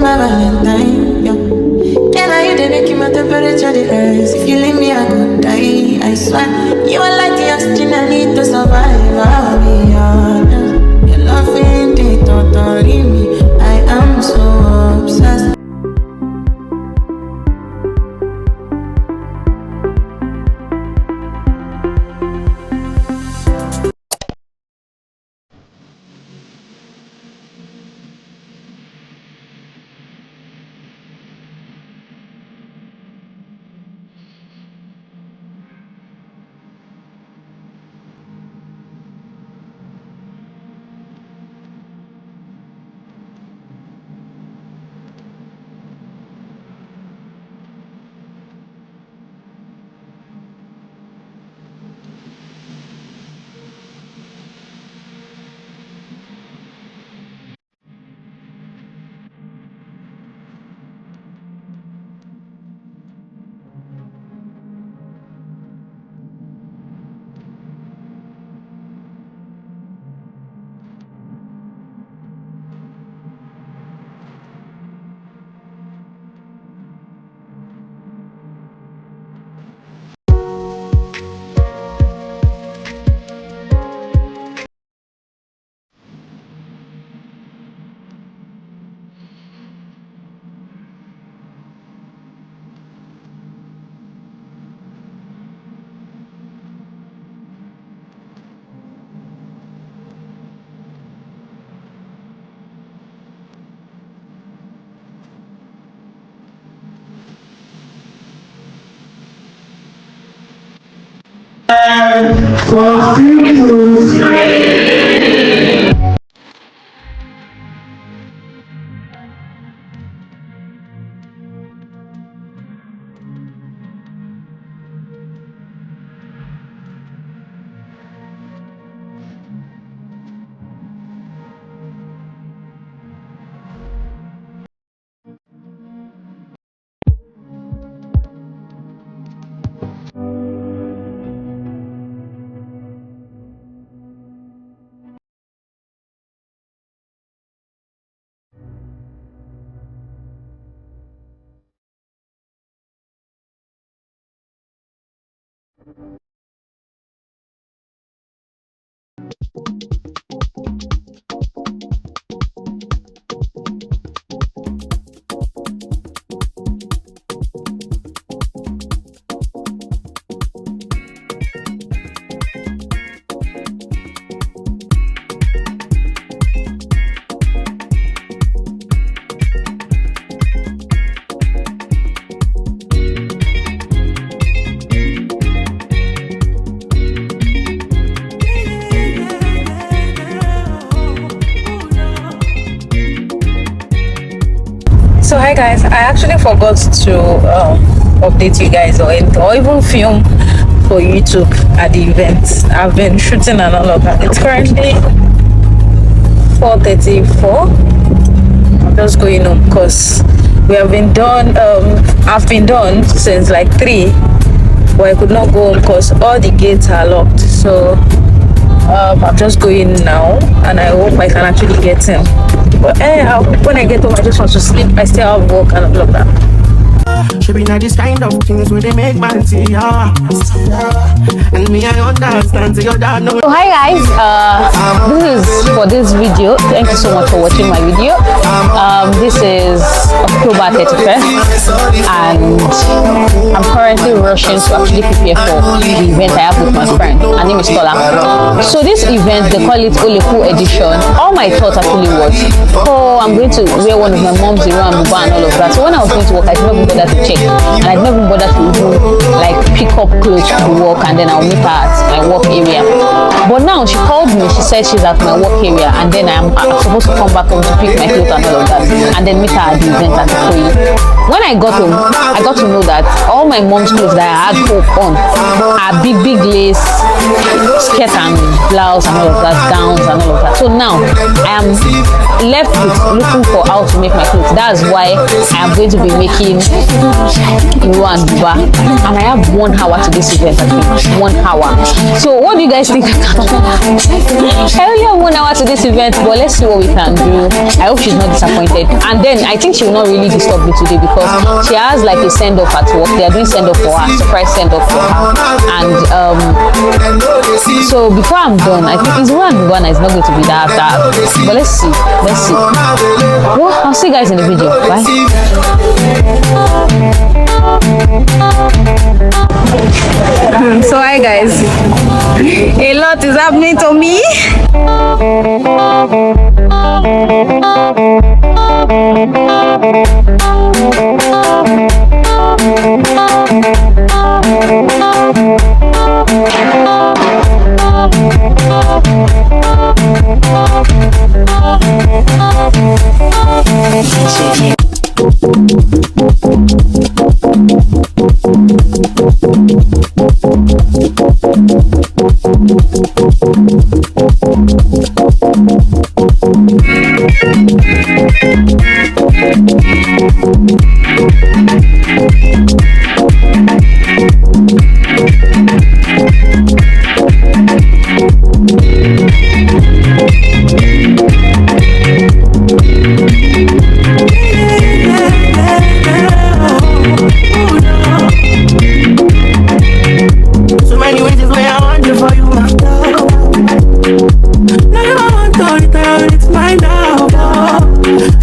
my Valentine. Yeah. Can I you they make my temperature the rise? If you leave me, I could die. I swear, you are like the oxygen I need to survive. I'll be honest. Your love ain't it, totally me. I am so obsessed. So hi guys, I actually forgot to update you guys or even film for YouTube at the event. I've been shooting and all of that. It's currently 4:34. I'm just going home because we have been done. I've been done since like 3, but I could not go home because all the gates are locked. So I'm just going now, and I hope I can actually get in. But when I get home, I just want to sleep. I still have work and all of that. Should be not this kind of things where they make man see ya. And me, I understand so your dad know. So hi guys, this is for this video. Thank you so much for watching my video. This is October 31st and I'm currently rushing to actually prepare for the event I have with my friend. Her name is Tola. So this event, they call it Oleku edition. All my thoughts actually was, oh, I'm going to wear one of my mom's Iran and all of that. So when I was going to work, I did not even bother to check, and I did not even bother to even like pick up clothes to work, and then I'll meet her at my work area. But now she called me, she said she's at my work area, and then I'm supposed to come back home to pick my clothes and all of that, and then meet her at the event at When I got home, I got to know that all my mom's clothes that I had on are big lace, skirt and blouse and all of that, gowns and all of that. So now I am left with looking for how to make my clothes. That's why I am going to be making Iro and Buba, and I have 1 hour to this event. 1 hour. So what do you guys think? I only have 1 hour to this event, but let's see what we can do. I hope she's not disappointed. And then I think she will not really disturb me today because she has like a send-off at work. They are doing send-off for her, surprise send-off for her. And so before I'm done, I think it's one is not going to be that. But let's see. Well, I'll see you guys in the video. Bye. So hi guys, a lot is happening to me.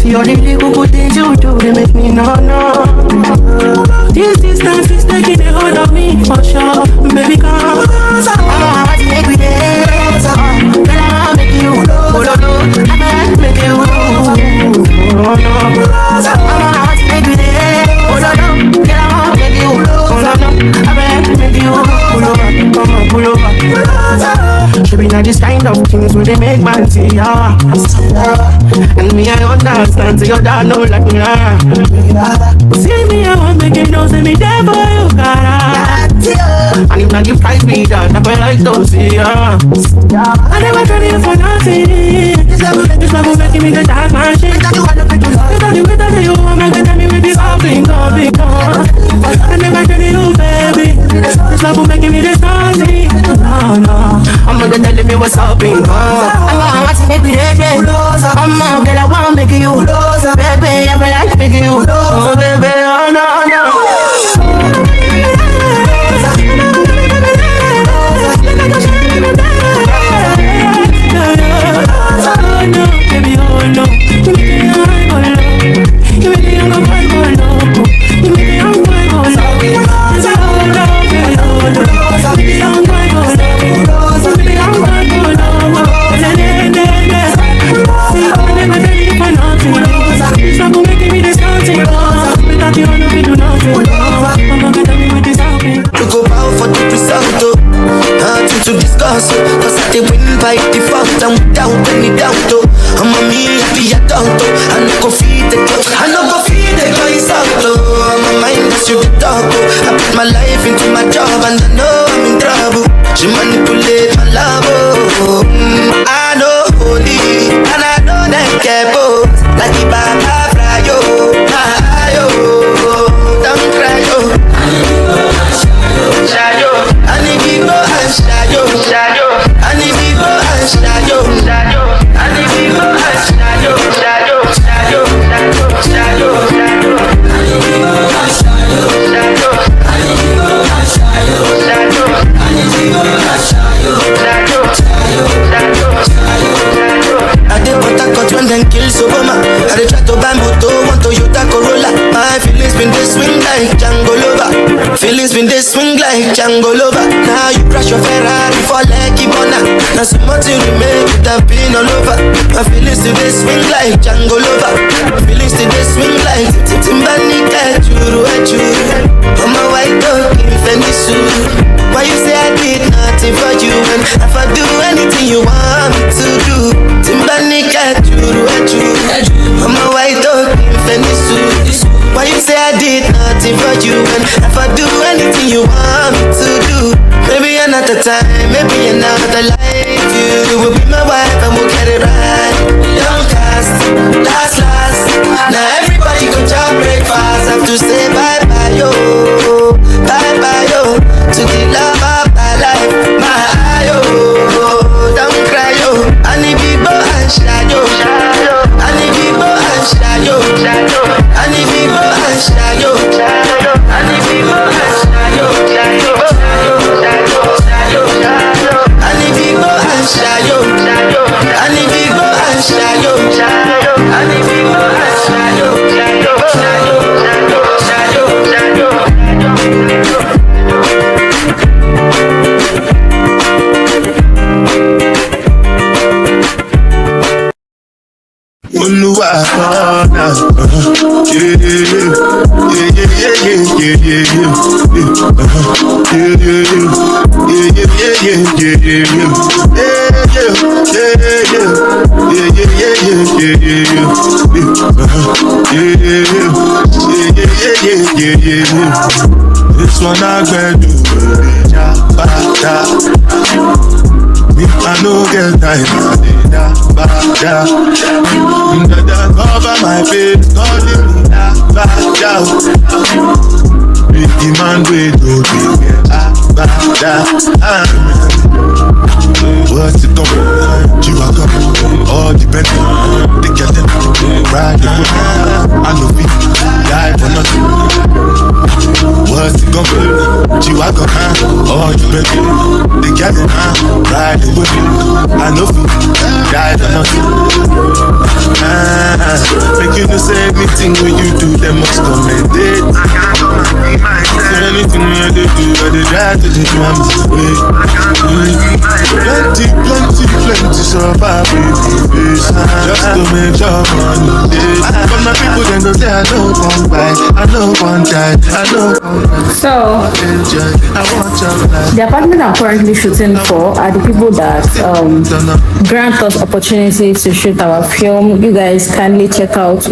You're the little good things you do, they make me no. This distance is taking a hold of me for sure. Baby, come closer. I want to make me there. Girl, I want to make you. Oh, no. I want to make you. Oh, no. I want to make me there. Oh, no. Girl, I want to make you. Oh, no. I want to make you. Pull over. Come on, pull over. She be like this kind of things where they make man see ya. And me, I understand, so your dad know like me. See me, I want make it know, say me there for you, cara. And if not, you price me that, I feel like don't see ya. I never tried it for nothing. This love making me the dark man shit. It's not the way that you want me to tell me with this all thing, I never tried it, baby. This love making me the nothing. No, I'm gonna tell me what's up in I want to make me baby. I'm a girl, I wanna make you baby, I feel like making you oh baby, oh no. Baby, oh no. You make me go low. You make me go low. You make me go to discuss, cause I did win by default and without any doubt. I'm a me happy adult, I no go feed the girl, I no go feed the guys out. I'm a mind that's you the dog. I put my life into my job and I know I'm in trouble. She manipulate my love. I know holy and I know that care both like the Baba Frayo. Don't cry yo. Shayo, I need to go and shayo. I need to go and shayo. I need to go and shayo. I did what I got when them kills Obama. I did try to buy moto, want Toyota Corolla. My feelings been they swing like Django Lover. Feelings been they swing like Django Lover. Now you crash your Ferrari for Lucky Bona. Now so much you remake it have been all over. My feelings today swing like Django Lover. Feelings today swing like Timbani Churu. I'm a white dog in Fendi suit. Why you say I did nothing for you and if I do anything you want me to do? Timbani Churu. I'm a white dog in Fendi suit. I did nothing for you, and if I do anything you want me to do, maybe another time, maybe another life, you will be my wife and we'll get it right. Don't cast, last. Now everybody go to breakfast. Have to say bye bye yo, to the love of my life, my yo. Don't cry yo, I need people and shadow. I need people and shadow. I need people and shadow. I need people and shadow. I need people and shadow. I need people and shadow. I need people and This one I can do. Me, I no get time. Cover my face, calling me the man with no what's it coming? You are coming. All depending. They get them. Ride the whip. I know feet. Die for nothing. What's it coming? You are coming. All depending. They get them. Ride the whip. I know feet. Die for nothing. Make you no say anything when you do, they must commend. So anything I do, I do try to do my way. Plenty survive with just to make your money. But my people then don't say I don't want buy, I don't want die, I don't want So the apartment I'm currently shooting for are the people that grant us opportunity to shoot our film. You guys kindly check out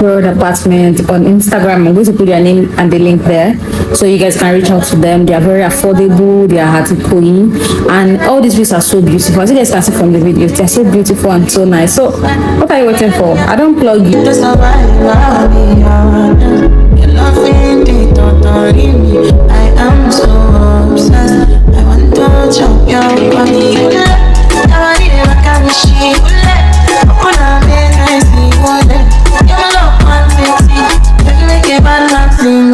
Road Apartment on Instagram. I'm going to put their name and the link there so you guys can reach out to them. They are very affordable, they are hard to clean, and all these views are so beautiful. As you guys can see from the video, they're so beautiful and so nice. So what are you waiting for? I don't plug you. Just I'll be honest. Your loving, they don't me. I am so obsessed. I want to chop your body. I need a machine. I wanna make I see what you're my love, one sexy. If you make a bad man sing,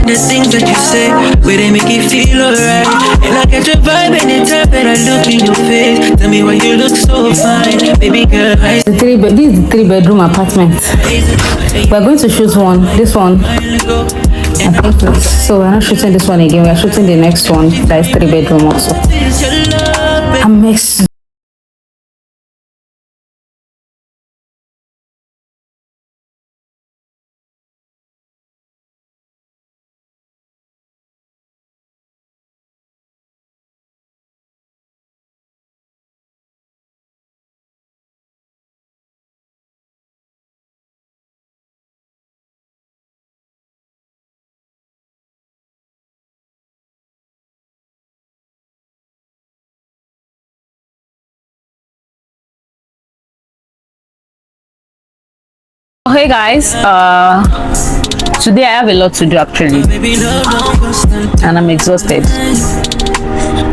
the things that you say, where they make you feel alright. And I get your vibe anytime that I look in your face. Tell me why you look so fine, baby girl. This is the 3-bedroom apartment. We're going to shoot one. This one. I think so. We're not shooting this one again. We're shooting the next one. That is 3-bedroom also. I'm mixed. Hey guys, today I have a lot to do actually, and I'm exhausted.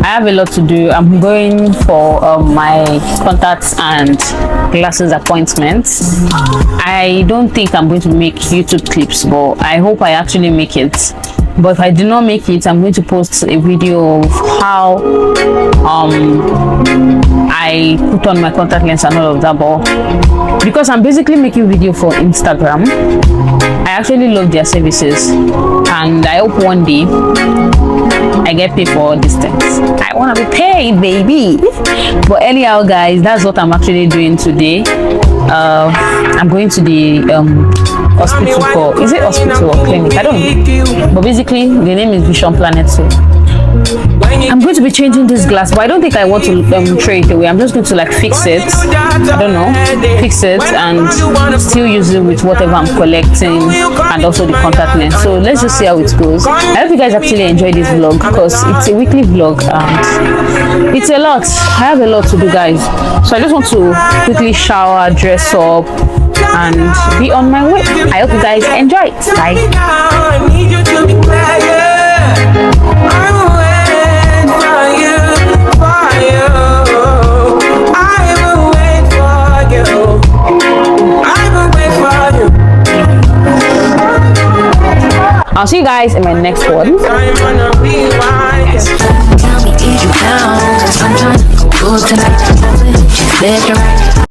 I have a lot to do. I'm going for my contacts and glasses appointments. I don't think I'm going to make YouTube clips, but I hope I actually make it. But if I do not make it, I'm going to post a video of how I put on my contact lens and all of that. But because I'm basically making video for Instagram, I actually love their services, and I hope one day I I get paid for all these things. I want to be paid, baby. But anyhow, guys, that's what I'm actually doing today. I'm going to the hospital for, is it hospital or clinic? I don't know. But basically, the name is Vision Planet. So I'm going to be changing this glass, but I don't think I want to throw it away. I'm just going to like fix it. I don't know, fix it and still use it with whatever I'm collecting and also the contact lens. So let's just see how it goes. I hope you guys actually enjoy this vlog because it's a weekly vlog and it's a lot. I have a lot to do, guys. So I just want to quickly shower, dress up and be on my way. I hope you guys enjoy it. Bye. I'll see you guys in my next one. Tell me, did you down? 'Cause I'm trying to go tonight.